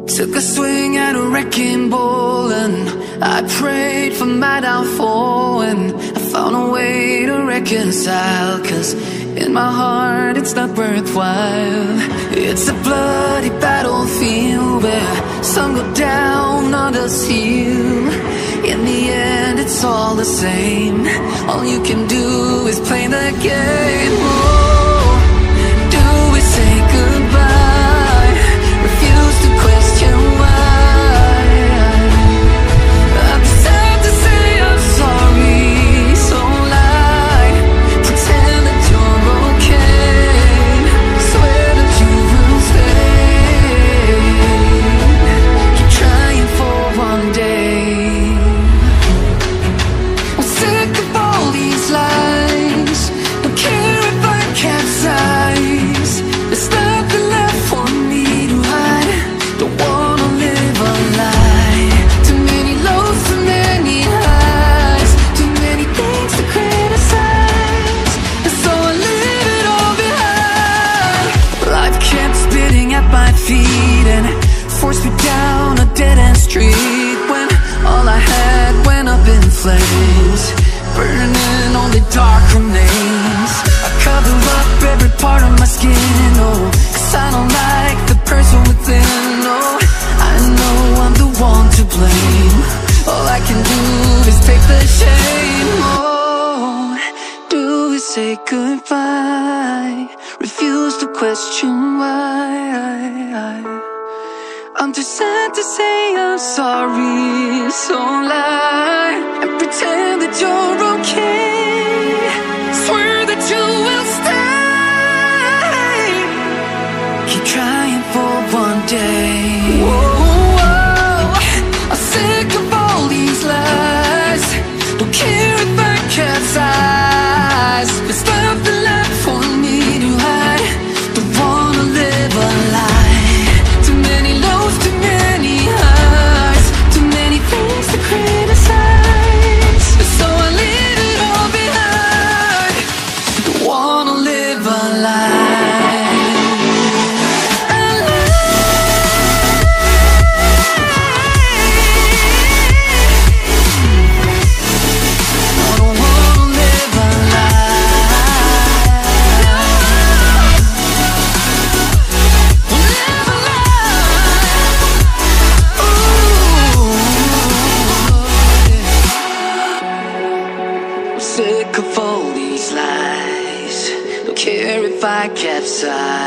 Took a swing at a wrecking ball and I prayed for my downfall, and I found a way to reconcile, 'cause in my heart it's not worthwhile. It's a bloody battlefield where some go down, others heal. In the end it's all the same. All you can do is play the game. Oh, do we say goodbye? Refuse to question why. I'm sad to say I'm sorry, so lie. Pretend that you're okay. Swear that you will stay. Keep trying for one day. I'm sick of all these lies. Don't care if I capsize. There's nothing left for me to hide. Don't wanna live a lie. Too many lows, too many highs. Too many things to criticize. And so I leave it all behind. Life kept spitting at my feet and forced me down a dead-end street, when all I had went up in flames, burning only dark remains. I cover up every part of my skin, oh, 'cause I don't like the person within. Oh, I know I'm the one to blame. All I can do is take the shame. Oh, do we say goodbye? Refuse to question why. I'm too sad to say I'm sorry, so lie and pretend that you're okay. Swear that you will stay. Keep trying for one day. Whoa, I'm sick of all these lies. Don't care if I capsize. There's nothing left for me to hide. Don't wanna live a lie. Too many lows, too many highs. Too many things to criticize. So I leave it all behind. Don't wanna live a lie. Sick of all these lies. Don't care if I capsize.